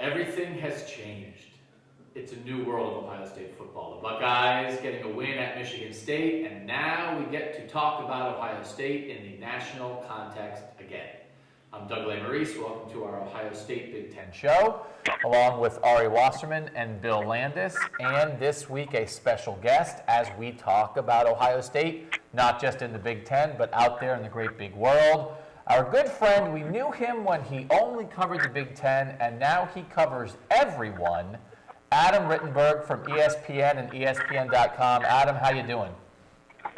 Everything has changed. It's a new world of Ohio State football. The Buckeyes getting a win at Michigan State, and now we get to talk about Ohio State in the national context again. I'm Doug Lesmerises. Welcome to our Ohio State Big Ten show, along with Ari Wasserman and Bill Landis, and this week a special guest as we talk about Ohio State, not just in the Big Ten, but out there in the great big world. Our good friend, we knew him when he only covered the Big Ten, and now he covers everyone. Adam Rittenberg from ESPN and ESPN.com. Adam, how you doing?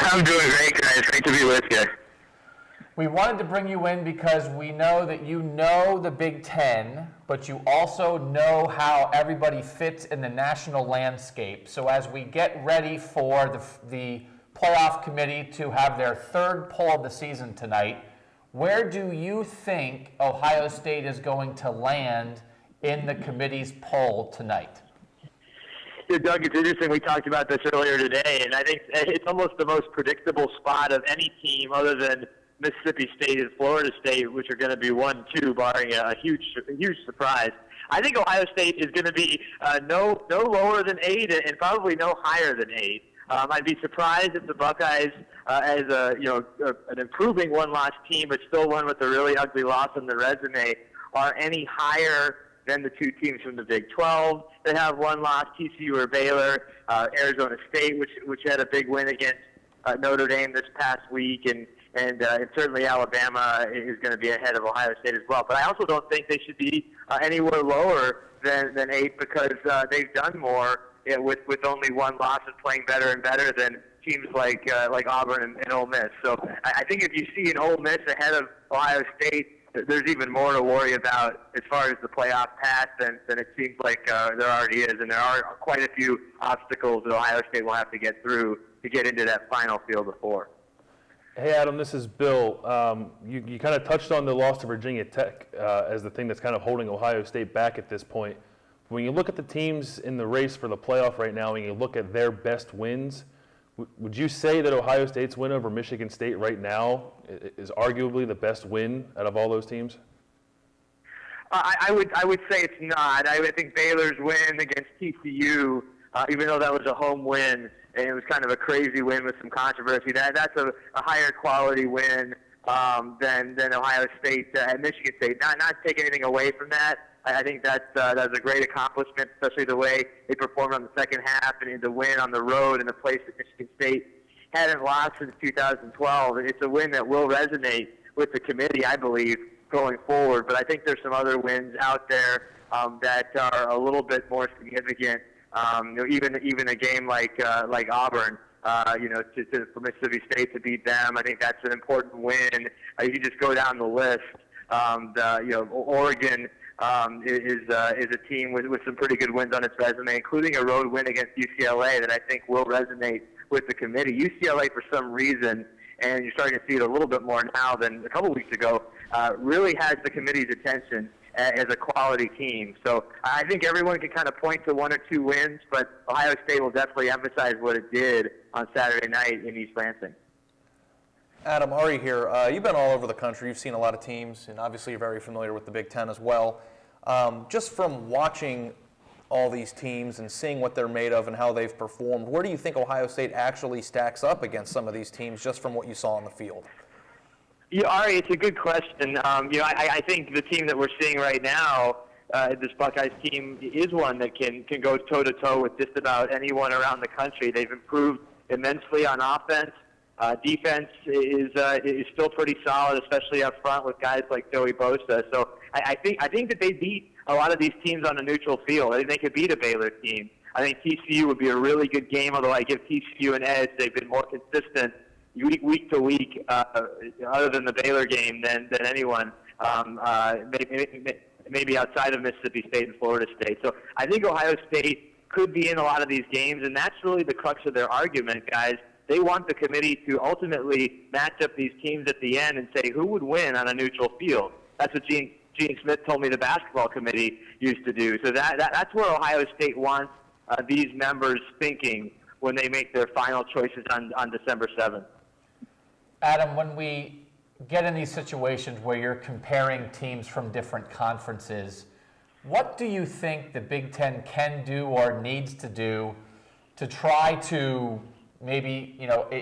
I'm doing great, guys. Great to be with you. We wanted to bring you in because we know that you know the Big Ten, but you also know how everybody fits in the national landscape. So as we get ready for the playoff committee to have their third poll of the season tonight, where do you think Ohio State is going to land in the committee's poll tonight? Yeah, Doug, it's interesting. We talked about this earlier today, and I think it's almost the most predictable spot of any team other than Mississippi State and Florida State, which are going to be 1-2, barring a huge surprise. I think Ohio State is going to be no lower than 8 and probably no higher than 8. I'd be surprised if the Buckeyes, as an improving one-loss team, but still one with a really ugly loss on the resume, are any higher than the two teams from the Big 12 that have one loss, TCU or Baylor, Arizona State, which had a big win against Notre Dame this past week, and certainly Alabama is going to be ahead of Ohio State as well. But I also don't think they should be anywhere lower than 8 because they've done more with only one loss and playing better and better than teams like Auburn and Ole Miss. So I think if you see an Ole Miss ahead of Ohio State, there's even more to worry about as far as the playoff path than it seems like there already is. And there are quite a few obstacles that Ohio State will have to get through to get into that final field of 4. Hey, Adam, this is Bill. You kind of touched on the loss to Virginia Tech as the thing that's kind of holding Ohio State back at this point. When you look at the teams in the race for the playoff right now and you look at their best wins, would you say that Ohio State's win over Michigan State right now is arguably the best win out of all those teams? I would say it's not. I think Baylor's win against TCU, even though that was a home win, and it was kind of a crazy win with some controversy, that's a higher quality win than Ohio State and Michigan State. Not taking anything away from that. I think that's a great accomplishment, especially the way they performed on the second half and the win on the road in a place that Michigan State hadn't lost since 2012. It's a win that will resonate with the committee, I believe, going forward. But I think there's some other wins out there that are a little bit more significant. Even a game like Auburn, for Mississippi State to beat them, I think that's an important win. You just go down the list. Oregon is a team with some pretty good wins on its resume, including a road win against UCLA that I think will resonate with the committee. UCLA, for some reason, and you're starting to see it a little bit more now than a couple weeks ago, really has the committee's attention as a quality team. So I think everyone can kind of point to 1 or 2 wins, but Ohio State will definitely emphasize what it did on Saturday night in East Lansing. Adam, Ari here. You've been all over the country. You've seen a lot of teams, and obviously you're very familiar with the Big Ten as well. Just from watching all these teams and seeing what they're made of and how they've performed, where do you think Ohio State actually stacks up against some of these teams just from what you saw on the field? Yeah, Ari, it's a good question. I think the team that we're seeing right now, this Buckeyes team, is one that can go toe-to-toe with just about anyone around the country. They've improved immensely on offense. Defense is still pretty solid, especially up front with guys like Joey Bosa. So I think that they beat a lot of these teams on a neutral field. I think they could beat a Baylor team. I think TCU would be a really good game, although I give TCU an edge. They've been more consistent week to week, other than the Baylor game, than anyone. Maybe outside of Mississippi State and Florida State. So I think Ohio State could be in a lot of these games, and that's really the crux of their argument, guys. They want the committee to ultimately match up these teams at the end and say who would win on a neutral field. That's what Gene Smith told me the basketball committee used to do. So that's where Ohio State wants these members thinking when they make their final choices on December 7th. Adam, when we get in these situations where you're comparing teams from different conferences, What do you think the Big Ten can do or needs to do to try to maybe,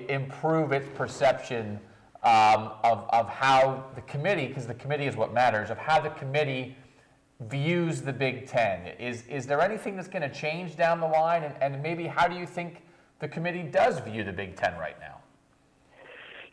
improve its perception of how the committee, because the committee is what matters, of how the committee views the Big Ten? Is there anything that's going to change down the line? And maybe how do you think the committee does view the Big Ten right now?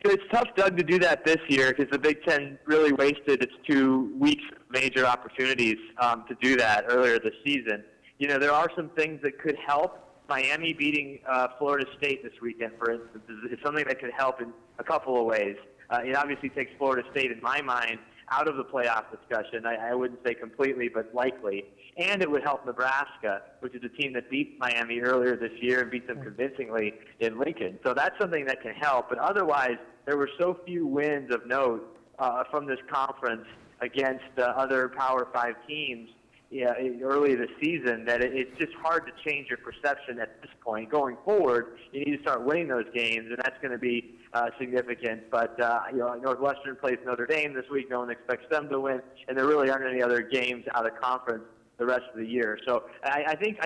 It's tough, Doug, to do that this year because the Big Ten really wasted its 2 weeks of major opportunities to do that earlier this season. There are some things that could help. Miami beating Florida State this weekend, for instance, is something that could help in a couple of ways. It obviously takes Florida State, in my mind, out of the playoff discussion. I wouldn't say completely, but likely. And it would help Nebraska, which is a team that beat Miami earlier this year and beat them convincingly in Lincoln. So that's something that can help. But otherwise, there were so few wins of note from this conference against other Power 5 teams early this season that it's just hard to change your perception at this point. Going forward, you need to start winning those games, and that's going to be significant. But Northwestern plays Notre Dame this week. No one expects them to win, and there really aren't any other games out of conference the rest of the year. So I think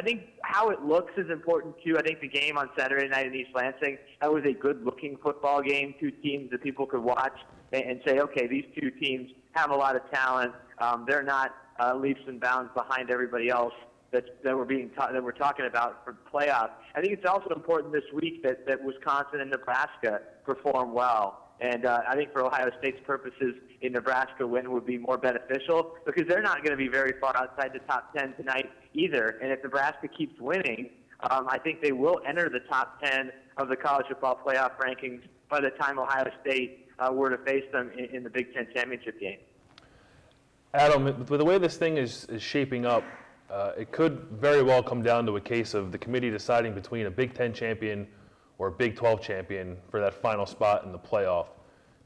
how it looks is important too. I think the game on Saturday night in East Lansing, that was a good-looking football game. 2 teams that people could watch and say, okay, these 2 teams have a lot of talent. They're not leaps and bounds behind everybody else that we're talking about for playoffs. I think it's also important this week that Wisconsin and Nebraska perform well. And I think for Ohio State's purposes, a Nebraska win would be more beneficial because they're not going to be very far outside the top 10 tonight either. And if Nebraska keeps winning, I think they will enter the top 10 of the college football playoff rankings by the time Ohio State were to face them in the Big Ten championship game. Adam, with the way this thing is shaping up, it could very well come down to a case of the committee deciding between a Big Ten champion or a Big 12 champion for that final spot in the playoff.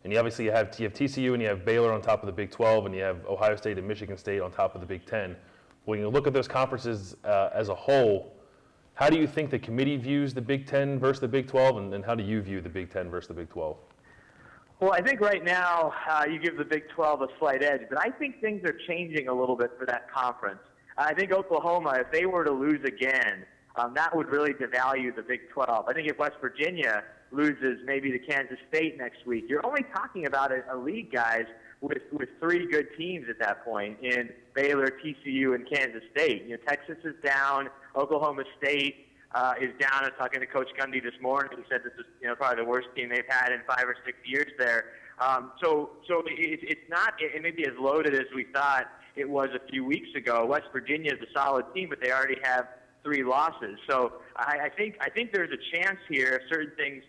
And you obviously have TCU and you have Baylor on top of the Big 12, and you have Ohio State and Michigan State on top of the Big 10. When you look at those conferences as a whole, how do you think the committee views the Big 10 versus the Big 12, and how do you view the Big 10 versus the Big 12? Well, I think right now you give the Big 12 a slight edge, but I think things are changing a little bit for that conference. I think Oklahoma, if they were to lose again, that would really devalue the Big 12. I think if West Virginia loses maybe to Kansas State next week, you're only talking about a league, guys, with 3 good teams at that point in Baylor, TCU, and Kansas State. Texas is down. Oklahoma State is down. I was talking to Coach Gundy this morning. He said this is probably the worst team they've had in 5 or 6 years there. So it's not it may be as loaded as we thought it was a few weeks ago. West Virginia is a solid team, but they already have 3 losses. So I think there's a chance here if certain things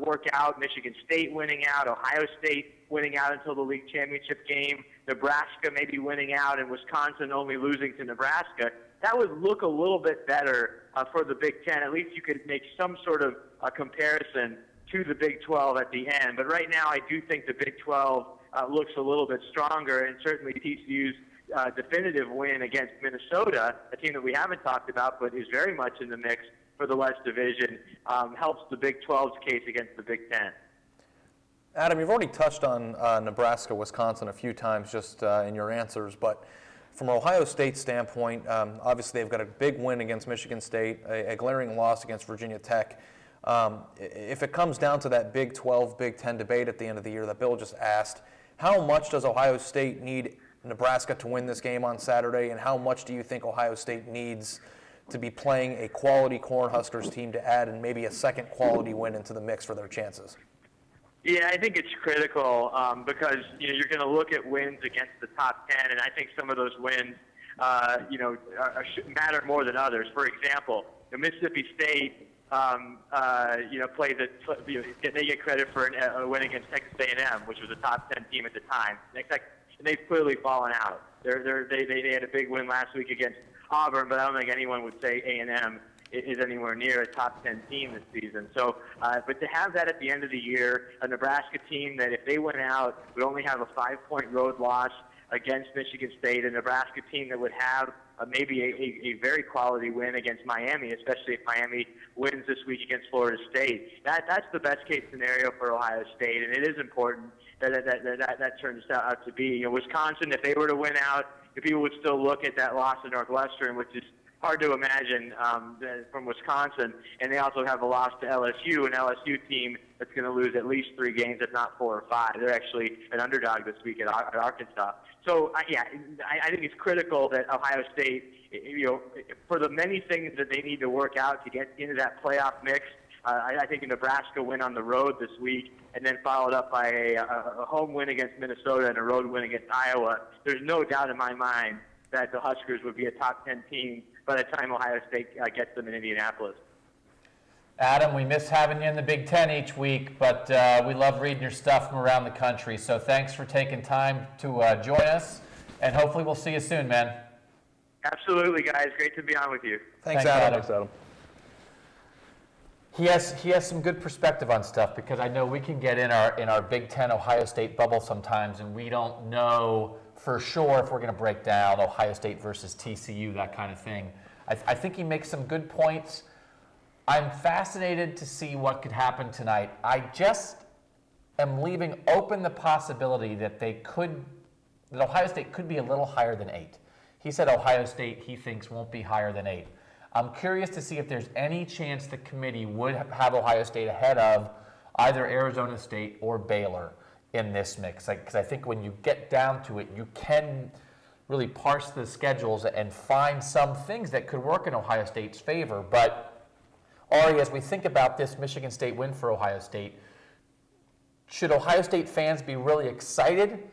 work out. Michigan State winning out, Ohio State winning out until the league championship game, Nebraska maybe winning out, and Wisconsin only losing to Nebraska. That would look a little bit better for the Big Ten. At least you could make some sort of a comparison to the Big 12 at the end. But right now I do think the Big 12 looks a little bit stronger, and certainly TCU's definitive win against Minnesota, a team that we haven't talked about but is very much in the mix for the West Division, helps the Big 12's case against the Big 10. Adam, you've already touched on Nebraska, Wisconsin a few times just in your answers, but from an Ohio State standpoint, obviously they've got a big win against Michigan State, a glaring loss against Virginia Tech. If it comes down to that Big 12, Big 10 debate at the end of the year that Bill just asked, how much does Ohio State need Nebraska to win this game on Saturday, and how much do you think Ohio State needs to be playing a quality Cornhuskers team to add and maybe a second quality win into the mix for their chances? Yeah, I think it's critical because you're going to look at wins against the top 10, and I think some of those wins matter more than others. For example, Mississippi State plays they get credit for a win against Texas A&M, which was a top 10 team at the time. And they've clearly fallen out. They had a big win last week against Auburn, but I don't think anyone would say A&M is anywhere near a top 10 team this season. So, but to have that at the end of the year, a Nebraska team that if they went out would only have a 5-point road loss against Michigan State, a Nebraska team that would have maybe a very quality win against Miami, especially if Miami wins this week against Florida State. That's the best case scenario for Ohio State, and it is important that turns out to be. Wisconsin, if they were to win out, people would still look at that loss to Northwestern, which is hard to imagine from Wisconsin. And they also have a loss to LSU, an LSU team that's going to lose at least 3 games, if not 4 or 5. They're actually an underdog this week at Arkansas. So, I think it's critical that Ohio State, for the many things that they need to work out to get into that playoff mix, I think a Nebraska win on the road this week, and then followed up by a home win against Minnesota and a road win against Iowa. There's no doubt in my mind that the Huskers would be a top 10 team by the time Ohio State gets them in Indianapolis. Adam, we miss having you in the Big Ten each week, but we love reading your stuff from around the country. So thanks for taking time to join us, and hopefully we'll see you soon, man. Absolutely, guys. Great to be on with you. Thanks, Adam. Thanks, Adam. He has some good perspective on stuff, because I know we can get in our Big Ten Ohio State bubble sometimes, and we don't know for sure if we're going to break down Ohio State versus TCU, that kind of thing. I think he makes some good points. I'm fascinated to see what could happen tonight. I just am leaving open the possibility that Ohio State could be a little higher than 8. He said Ohio State, he thinks, won't be higher than 8. I'm curious to see if there's any chance the committee would have Ohio State ahead of either Arizona State or Baylor in this mix. Because I think when you get down to it, you can really parse the schedules and find some things that could work in Ohio State's favor. But, Ari, as we think about this Michigan State win for Ohio State, should Ohio State fans be really excited,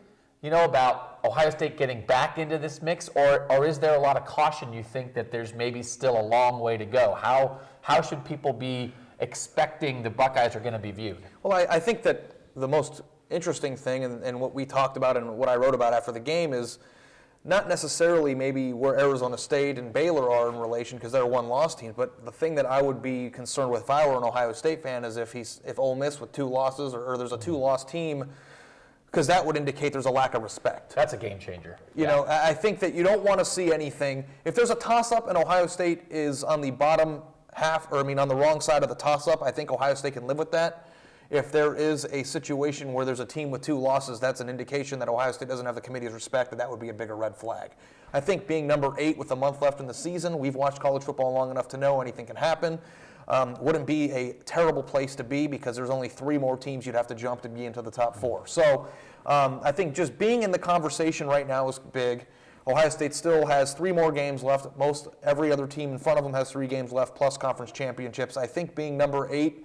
about Ohio State getting back into this mix, or is there a lot of caution, you think, that there's maybe still a long way to go? How should people be expecting the Buckeyes are going to be viewed? Well, I think that the most interesting thing, and what we talked about and what I wrote about after the game, is not necessarily maybe where Arizona State and Baylor are in relation, because they're one-loss teams, but the thing that I would be concerned with if I were an Ohio State fan is if Ole Miss with 2 losses or there's a 2-loss team, because that would indicate there's a lack of respect. That's a game changer. You know, I think that you don't want to see anything. If there's a toss-up and Ohio State is on the bottom half, on the wrong side of the toss-up, I think Ohio State can live with that. If there is a situation where there's a team with 2 losses, that's an indication that Ohio State doesn't have the committee's respect, and that would be a bigger red flag. I think being number 8 with a month left in the season, we've watched college football long enough to know anything can happen. Wouldn't be a terrible place to be, because there's only 3 more teams you'd have to jump to be into the top 4. So I think just being in the conversation right now is big. Ohio State still has 3 more games left. Every other team in front of them has 3 games left, plus conference championships. I think being number 8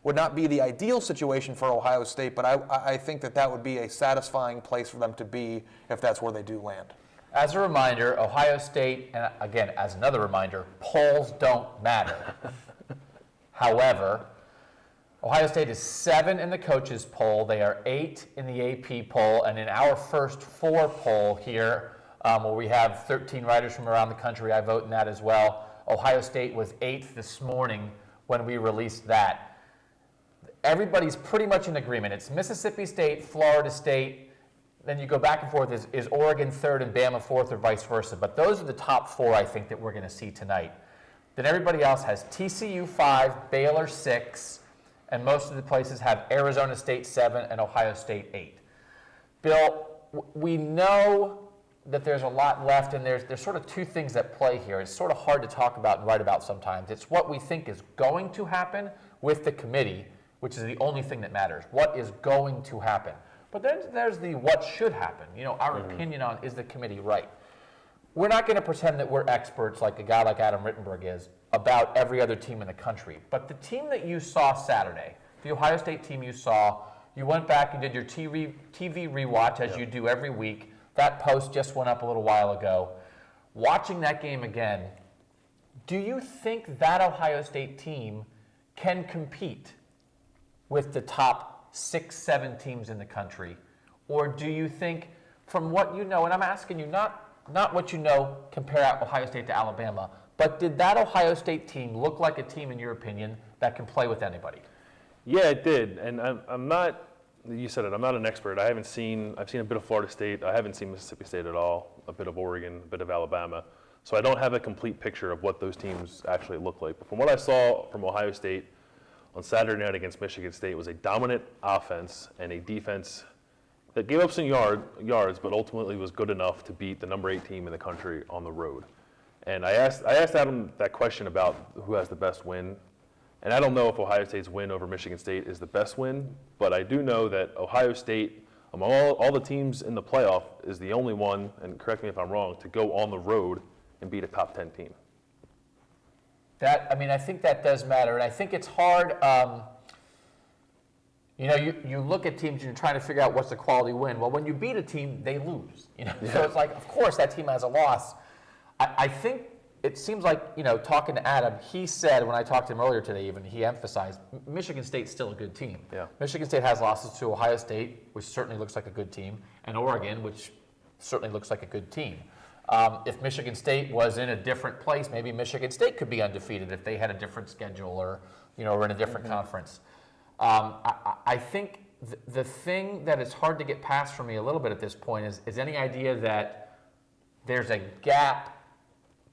would not be the ideal situation for Ohio State, but I think that would be a satisfying place for them to be if that's where they do land. As a reminder, Ohio State, and again, as another reminder, polls don't matter. However, Ohio State is 7 in the coaches poll. They are 8 in the AP poll, and in our first 4 poll here, where we have 13 writers from around the country, I vote in that as well. Ohio State was 8th this morning when we released that. Everybody's pretty much in agreement. It's Mississippi State, Florida State, then you go back and forth. Is Oregon 3rd and Bama 4th, or vice versa? But those are the top 4, I think, that we're going to see tonight. Then everybody else has TCU 5, Baylor 6, and most of the places have Arizona State 7 and Ohio State 8. Bill, we know that there's a lot left, and there's sort of 2 things at play here. It's sort of hard to talk about and write about sometimes. It's what we think is going to happen with the committee, which is the only thing that matters. What is going to happen? But then there's the what should happen. Our opinion on, is the committee right? We're not going to pretend that we're experts, like a guy like Adam Rittenberg is, about every other team in the country. But the team that you saw Saturday, the Ohio State team you saw, you went back and did your TV rewatch, as you do every week. That post just went up a little while ago. Watching that game again, do you think that Ohio State team can compete with the top 6, 7 teams in the country? Or do you think, from what you know, and I'm asking you not what you know, compare Ohio State to Alabama, but did that Ohio State team look like a team, in your opinion, that can play with anybody? Yeah, it did. And I'm not, you said it, I'm not an expert. I've seen a bit of Florida State. I haven't seen Mississippi State at all, a bit of Oregon, a bit of Alabama. So I don't have a complete picture of what those teams actually look like. But from what I saw from Ohio State on Saturday night against Michigan State, was a dominant offense and a defense that gave up some yards, but ultimately was good enough to beat the number 8 team in the country on the road. And I asked Adam that question about who has the best win. And I don't know if Ohio State's win over Michigan State is the best win, but I do know that Ohio State, among all the teams in the playoff, is the only one, and correct me if I'm wrong, to go on the road and beat a top 10 team. I think that does matter, and I think it's hard. You look at teams and you're trying to figure out what's the quality win. Well, when you beat a team, they lose. So it's like, of course, that team has a loss. I think it seems like, talking to Adam, he said, when I talked to him earlier today even, he emphasized Michigan State's still a good team. Yeah. Michigan State has losses to Ohio State, which certainly looks like a good team, and Oregon, which certainly looks like a good team. If Michigan State was in a different place, maybe Michigan State could be undefeated if they had a different schedule or in a different conference. I think the thing that is hard to get past for me a little bit at this point is any idea that there's a gap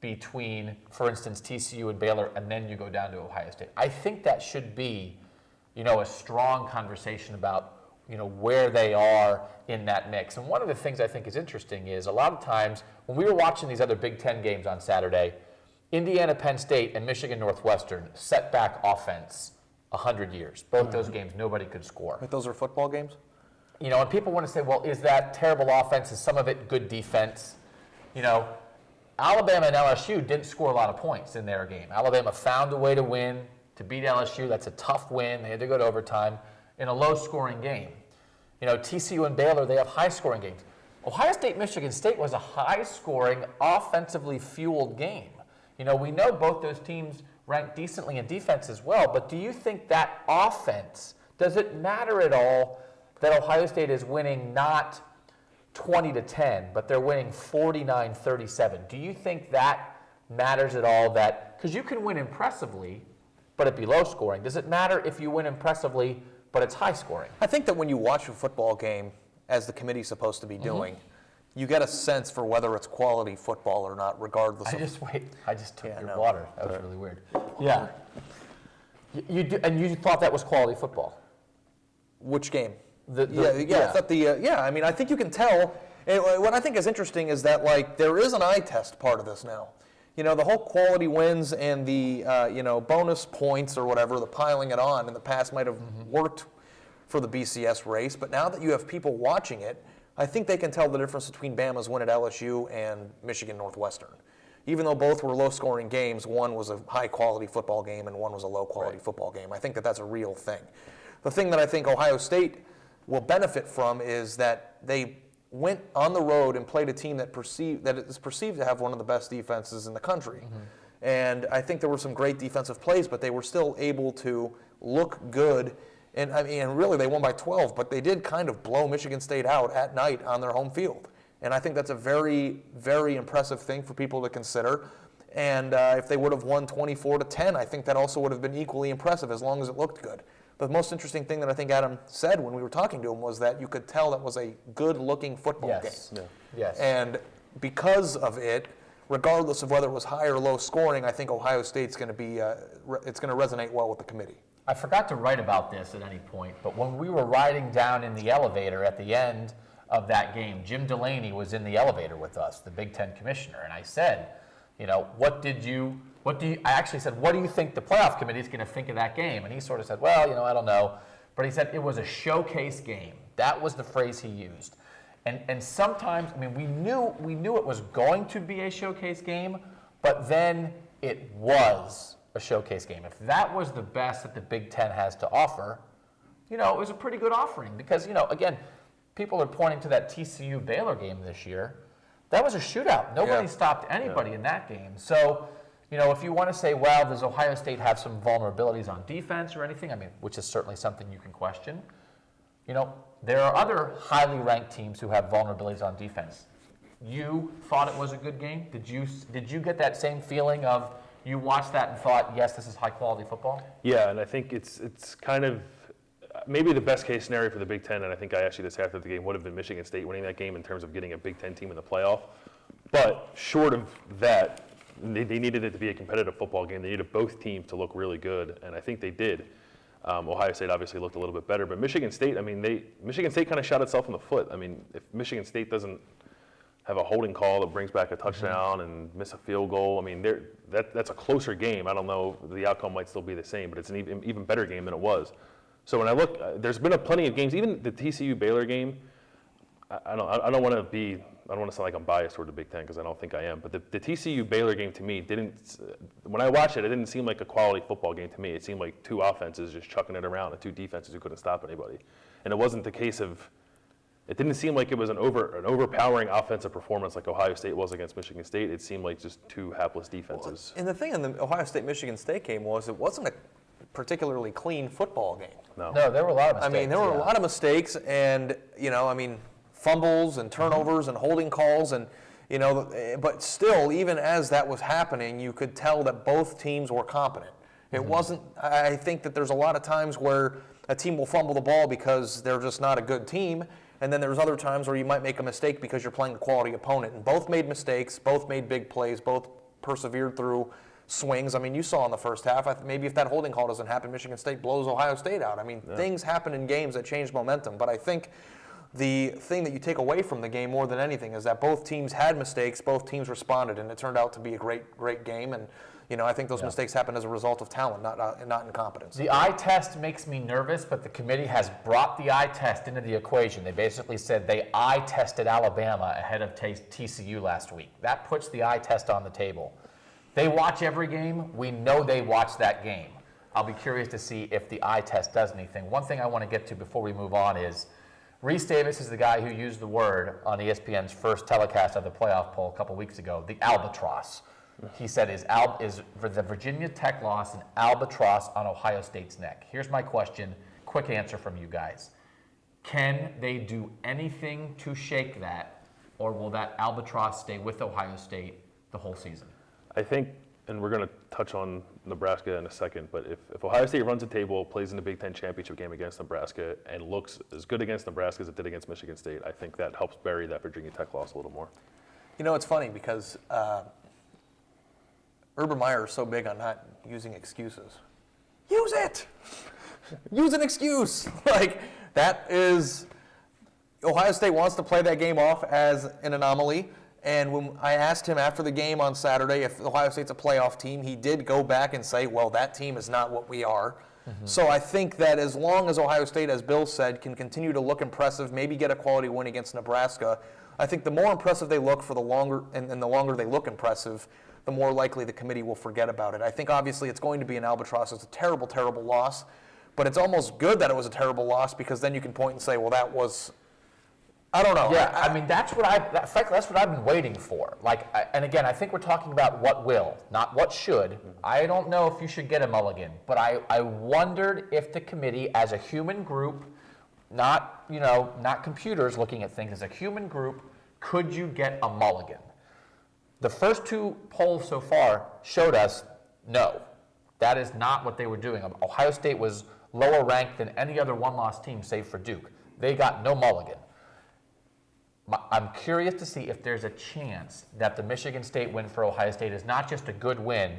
between, for instance, TCU and Baylor, and then you go down to Ohio State. I think that should be, a strong conversation about, where they are in that mix. And one of the things I think is interesting is a lot of times when we were watching these other Big Ten games on Saturday, Indiana, Penn State, and Michigan Northwestern set back offense 100 years. Both those games, nobody could score. But those are football games? And people want to say, well, is that terrible offense? Is some of it good defense? Alabama and LSU didn't score a lot of points in their game. Alabama found a way to win, to beat LSU. That's a tough win. They had to go to overtime in a low-scoring game. TCU and Baylor, they have high-scoring games. Ohio State, Michigan State was a high-scoring, offensively fueled game. We know both those teams ranked decently in defense as well, but do you think that offense, does it matter at all that Ohio State is winning not 20-10, but they're winning 49-37? Do you think that matters at all? Because you can win impressively, but it be low scoring. Does it matter if you win impressively, but it's high scoring? I think that when you watch a football game, as the committee's supposed to be doing, you get a sense for whether it's quality football or not, regardless of... I just took your water. That was really weird. Yeah. And you thought that was quality football? Which game? I thought I think you can tell. And what I think is interesting is that, there is an eye test part of this now. The whole quality wins and the, bonus points or whatever, the piling it on in the past might have worked for the BCS race, but now that you have people watching it, I think they can tell the difference between Bama's win at LSU and Michigan Northwestern. Even though both were low-scoring games, one was a high-quality football game and one was a low-quality football game. I think that that's a real thing. The thing that I think Ohio State will benefit from is that they went on the road and played a team that is perceived to have one of the best defenses in the country. And I think there were some great defensive plays, but they were still able to look good. And really they won by 12, but they did kind of blow Michigan State out at night on their home field. And I think that's a very, very impressive thing for people to consider. And if they would have won 24-10, I think that also would have been equally impressive as long as it looked good. The most interesting thing that I think Adam said when we were talking to him was that you could tell that was a good-looking football game. Yeah. Yes. And because of it, regardless of whether it was high or low scoring, I think Ohio State's going to be it's going to resonate well with the committee. I forgot to write about this at any point, but when we were riding down in the elevator at the end of that game, Jim Delaney was in the elevator with us, the Big Ten commissioner, and I said, I actually said, what do you think the playoff committee is going to think of that game? And he sort of said, well, I don't know. But he said it was a showcase game. That was the phrase he used. And sometimes, we knew it was going to be a showcase game, but then it was a showcase game. If that was the best that the Big Ten has to offer, it was a pretty good offering. Because, again, people are pointing to that TCU Baylor game this year. That was a shootout. Nobody stopped anybody in that game. So, if you want to say, well, does Ohio State have some vulnerabilities on defense or anything? Which is certainly something you can question. There are other highly ranked teams who have vulnerabilities on defense. You thought it was a good game? Did you get that same feeling of you watched that and thought, yes, this is high quality football? Yeah, and I think it's kind of maybe the best case scenario for the Big Ten, and I think I asked you this after the game, would have been Michigan State winning that game in terms of getting a Big Ten team in the playoff. But short of that, they needed it to be a competitive football game. They needed both teams to look really good, and I think they did. Ohio State obviously looked a little bit better, but Michigan State, I mean, Michigan State kind of shot itself in the foot. I mean, if Michigan State doesn't have a holding call that brings back a touchdown and miss a field goal, I mean, that's a closer game. I don't know, the outcome might still be the same, but it's an even better game than it was. So when I look, there's been plenty of games, even the TCU Baylor game. I don't want to sound like I'm biased toward the Big Ten because I don't think I am. But the TCU Baylor game to me when I watched it, it didn't seem like a quality football game to me. It seemed like two offenses just chucking it around and two defenses who couldn't stop anybody. And it wasn't the case of, it didn't seem like it was an overpowering offensive performance like Ohio State was against Michigan State. It seemed like just two hapless defenses. And the thing in the Ohio State-Michigan State game was it wasn't a particularly clean football game. No, there were a lot of mistakes. I mean, there were a lot of mistakes, and fumbles and turnovers and holding calls, and but still, even as that was happening, you could tell that both teams were competent. It wasn't. I think that there's a lot of times where a team will fumble the ball because they're just not a good team, and then there's other times where you might make a mistake because you're playing a quality opponent. And both made mistakes, both made big plays, both persevered through swings. I mean, you saw in the first half, maybe if that holding call doesn't happen, Michigan State blows Ohio State out. I mean, things happen in games that change momentum. But I think the thing that you take away from the game more than anything is that both teams had mistakes, both teams responded, and it turned out to be a great game. And I think those mistakes happened as a result of talent, not incompetence. The eye test makes me nervous, but the committee has brought the eye test into the equation. They basically said they eye tested Alabama ahead of TCU last week. That puts the eye test on the table. They watch every game. We know they watch that game. I'll be curious to see if the eye test does anything. One thing I want to get to before we move on is Reese Davis is the guy who used the word on ESPN's first telecast of the playoff poll a couple weeks ago, the albatross. He said, is for the Virginia Tech loss an albatross on Ohio State's neck? Here's my question. Quick answer from you guys. Can they do anything to shake that, or will that albatross stay with Ohio State the whole season? I think, and we're going to touch on Nebraska in a second, but if Ohio State runs the table, plays in the Big Ten championship game against Nebraska, and looks as good against Nebraska as it did against Michigan State, I think that helps bury that Virginia Tech loss a little more. It's funny because Urban Meyer is so big on not using excuses. Use it! Use an excuse! Ohio State wants to play that game off as an anomaly. And when I asked him after the game on Saturday if Ohio State's a playoff team, he did go back and say, well, that team is not what we are. So I think that as long as Ohio State, as Bill said, can continue to look impressive, maybe get a quality win against Nebraska, I think the more impressive they look the longer they look impressive, the more likely the committee will forget about it. I think obviously it's going to be an albatross. It's a terrible, terrible loss. But it's almost good that it was a terrible loss because then you can point and say, well, that was... I don't know. Yeah, I mean, frankly, that's what I've been waiting for. And again, I think we're talking about what will, not what should. I don't know if you should get a mulligan, but I wondered if the committee, as a human group, not computers looking at things, as a human group, could you get a mulligan? The first two polls so far showed us no. That is not what they were doing. Ohio State was lower ranked than any other one-loss team, save for Duke. They got no mulligan. I'm curious to see if there's a chance that the Michigan State win for Ohio State is not just a good win,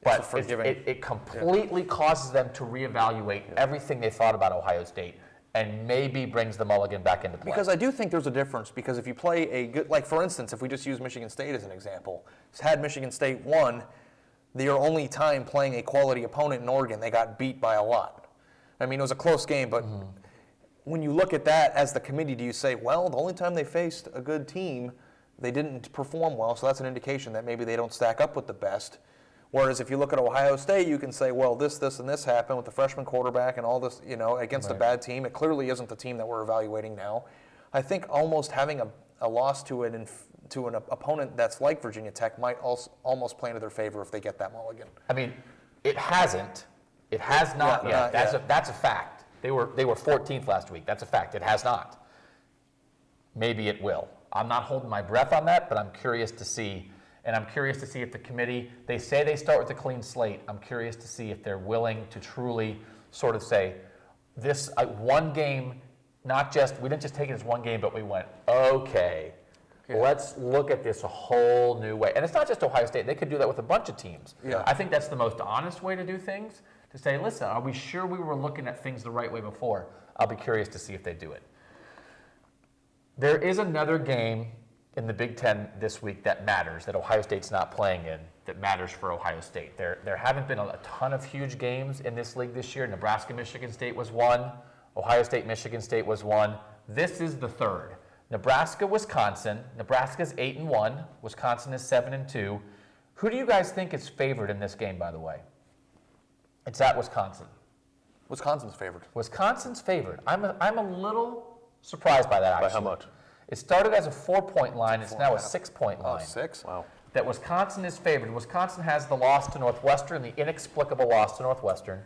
but it completely causes them to reevaluate everything they thought about Ohio State and maybe brings the mulligan back into play. Because I do think there's a difference, because if you play a good, for instance, if we just use Michigan State as an example, had Michigan State won their only time playing a quality opponent in Oregon, they got beat by a lot. I mean, it was a close game, but when you look at that as the committee, do you say, well, the only time they faced a good team, they didn't perform well, so that's an indication that maybe they don't stack up with the best. Whereas if you look at Ohio State, you can say, well, this, and this happened with the freshman quarterback and all this, against a bad team. It clearly isn't the team that we're evaluating now. I think almost having a loss to an opponent that's like Virginia Tech might also almost play into their favor if they get that mulligan. I mean, it hasn't. It has not yet. That's a fact. They were 14th last week. That's a fact. It has not. Maybe it will. I'm not holding my breath on that, but I'm curious to see. And I'm curious to see if the committee, they say they start with a clean slate. I'm curious to see if they're willing to truly sort of say, this one game, we didn't just take it as one game, but we went, okay, let's look at this a whole new way. And it's not just Ohio State. They could do that with a bunch of teams. Yeah. I think that's the most honest way to do things, to say, listen, are we sure we were looking at things the right way before? I'll be curious to see if they do it. There is another game in the Big Ten this week that matters, that Ohio State's not playing in, that matters for Ohio State. There haven't been a ton of huge games in this league this year. Nebraska-Michigan State was one. Ohio State-Michigan State was one. This is the third. Nebraska-Wisconsin. Nebraska's 8-1. Wisconsin is 7-2. Who do you guys think is favored in this game, by the way? It's at Wisconsin. Wisconsin's favored. Wisconsin's favored. I'm a little surprised by that, actually. By how much? It started as a 4-point line. It's now a 6-point line. Oh, 6? Wow. That Wisconsin is favored. Wisconsin has the loss to Northwestern, the inexplicable loss to Northwestern,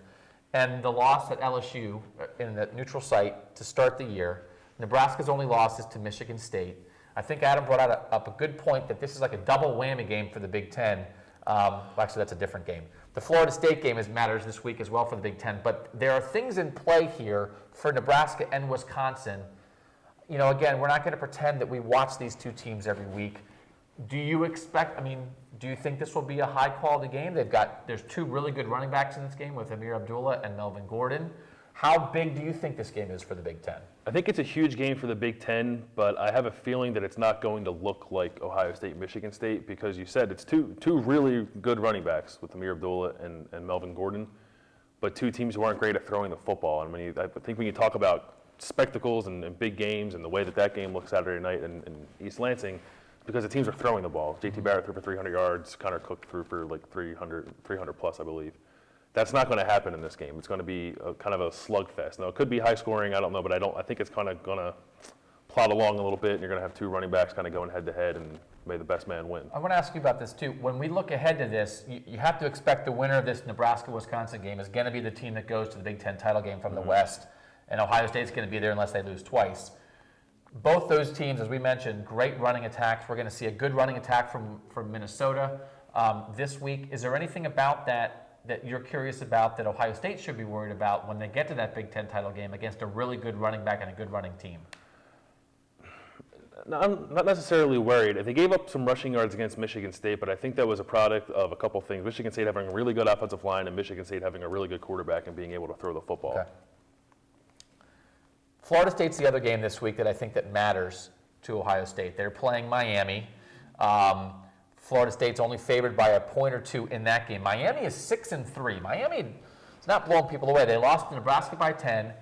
and the loss at LSU in the neutral site to start the year. Nebraska's only loss is to Michigan State. I think Adam brought up a good point that this is like a double whammy game for the Big Ten. Actually, that's a different game. The Florida State game matters this week as well for the Big Ten, but there are things in play here for Nebraska and Wisconsin. You know, again, we're not going to pretend that we watch these two teams every week. Do you think this will be a high-quality game? There's two really good running backs in this game with Amir Abdullah and Melvin Gordon. How big do you think this game is for the Big Ten? I think it's a huge game for the Big Ten, but I have a feeling that it's not going to look like Ohio State, Michigan State, because you said it's two really good running backs with Amir Abdullah and Melvin Gordon, but two teams who aren't great at throwing the football. And I think when you talk about spectacles and big games and the way that game looks Saturday night in East Lansing, because the teams are throwing the ball. JT Barrett threw for 300 yards, Connor Cook threw for like 300 plus, I believe. That's not going to happen in this game. It's going to be kind of a slugfest. Now, it could be high scoring, I don't know, but I think it's kind of going to plod along a little bit, and you're going to have two running backs kind of going head to head, and may the best man win. I want to ask you about this too. When we look ahead to this, you have to expect the winner of this Nebraska-Wisconsin game is going to be the team that goes to the Big Ten title game from the West, and Ohio State's going to be there unless they lose twice. Both those teams, as we mentioned, great running attacks. We're going to see a good running attack from Minnesota this week. Is there anything about that you're curious about that Ohio State should be worried about when they get to that Big Ten title game against a really good running back and a good running team? No, I'm not necessarily worried. They gave up some rushing yards against Michigan State, but I think that was a product of a couple things. Michigan State having a really good offensive line and Michigan State having a really good quarterback and being able to throw the football. Okay. Florida State's the other game this week that I think that matters to Ohio State. They're playing Miami. Florida State's only favored by a point or two in that game. Miami is 6-3. Miami is not blowing people away. They lost to Nebraska by 10.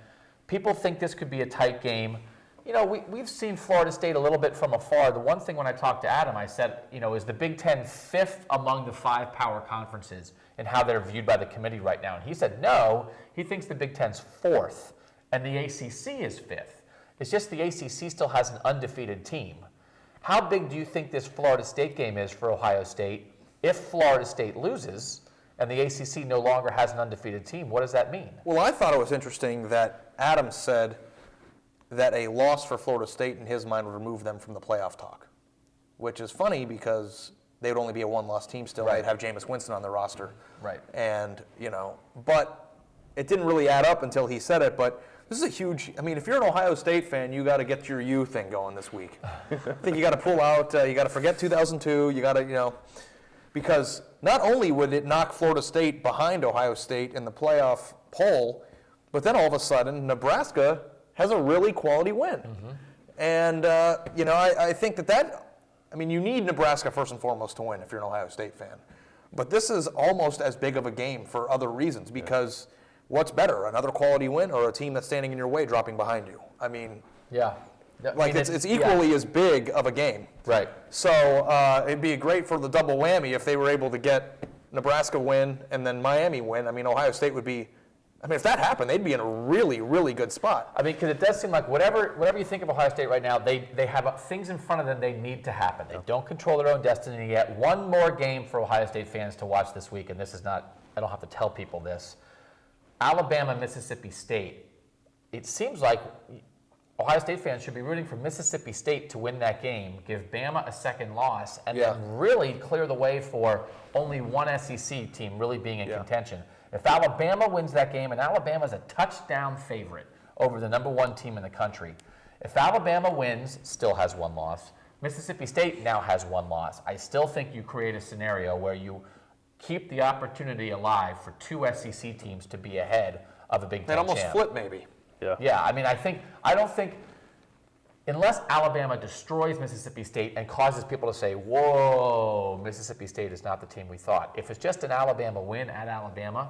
People think this could be a tight game. You know, we've seen Florida State a little bit from afar. The one thing when I talked to Adam, I said, is the Big Ten fifth among the 5 power conferences in how they're viewed by the committee right now? And he said no. He thinks the Big Ten's 4th. And the ACC is 5th. It's just the ACC still has an undefeated team. How big do you think this Florida State game is for Ohio State? If Florida State loses and the ACC no longer has an undefeated team, what does that mean? Well, I thought it was interesting that Adam said that a loss for Florida State in his mind would remove them from the playoff talk, which is funny because they would only be a one-loss team still. Right. They'd have Jameis Winston on their roster. Right. And, but it didn't really add up until he said it, but this is a huge, if you're an Ohio State fan, you got to get your U thing going this week. I think you got to pull out, you got to forget 2002, you got to, because not only would it knock Florida State behind Ohio State in the playoff poll, but then all of a sudden, Nebraska has a really quality win. Mm-hmm. And, I think you need Nebraska first and foremost to win if you're an Ohio State fan. But this is almost as big of a game for other reasons because what's better, another quality win or a team that's standing in your way dropping behind you? Yeah. It's equally as big of a game. Right. So it'd be great for the double whammy if they were able to get Nebraska win and then Miami win. Ohio State would be, if that happened, they'd be in a really, really good spot. Because it does seem like whatever you think of Ohio State right now, they have things in front of them they need to happen. They don't control their own destiny yet. One more game for Ohio State fans to watch this week, and this is not, I don't have to tell people this. Alabama, Mississippi State. It seems like Ohio State fans should be rooting for Mississippi State to win that game, give Bama a second loss, and then really clear the way for only one SEC team really being in contention. If Alabama wins that game, and Alabama's a touchdown favorite over the number 1 team in the country, if Alabama wins, still has 1 loss. Mississippi State now has 1 loss. I still think you create a scenario where you keep the opportunity alive for two SEC teams to be ahead of a Big Ten They'd almost champ. flip maybe. Yeah. Yeah, I mean, I don't think, unless Alabama destroys Mississippi State and causes people to say, whoa, Mississippi State is not the team we thought. If it's just an Alabama win at Alabama,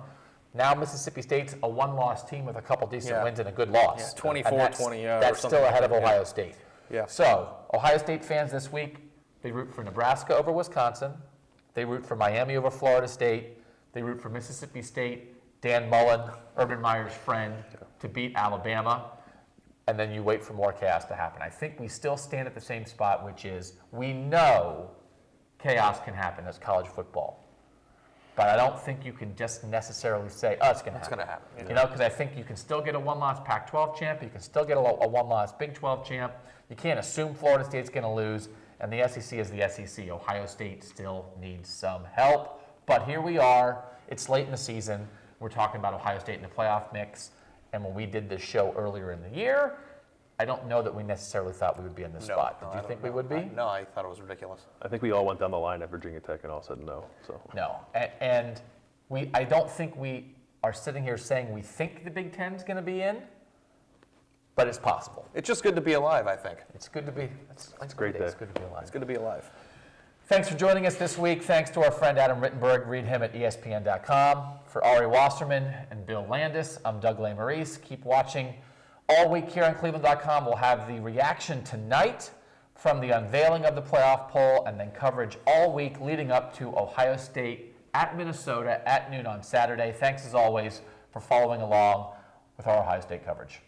now Mississippi State's a one-loss team with a couple decent wins and a good loss. Yeah, 24-20 And or that's something still like ahead of that, yeah. Ohio State. Yeah. So, Ohio State fans this week, they root for Nebraska over Wisconsin. They root for Miami over Florida State. They root for Mississippi State, Dan Mullen, Urban Meyer's friend, to beat Alabama. And then you wait for more chaos to happen. I think we still stand at the same spot, which is we know chaos can happen as college football. But I don't think you can just necessarily say, oh, it's going to happen. It's going to happen. You know, because I think you can still get a one-loss Pac-12 champ. You can still get a one-loss Big 12 champ. You can't assume Florida State's going to lose. And the SEC is the SEC. Ohio State still needs some help. But here we are. It's late in the season. We're talking about Ohio State in the playoff mix. And when we did this show earlier in the year, I don't know that we necessarily thought we would be in this spot. Did you think we would be? No, I thought it was ridiculous. I think we all went down the line at Virginia Tech and all said no. So No. And I don't think we are sitting here saying we think the Big Ten is going to be in, but it's possible. It's just good to be alive, I think. It's good to be. It's a great day. It's good to be alive. It's good to be alive. Thanks for joining us this week. Thanks to our friend Adam Rittenberg. Read him at ESPN.com. For Ari Wasserman and Bill Landis, I'm Doug Lesmerises. Keep watching all week here on cleveland.com. We'll have the reaction tonight from the unveiling of the playoff poll and then coverage all week leading up to Ohio State at Minnesota at noon on Saturday. Thanks as always for following along with our Ohio State coverage.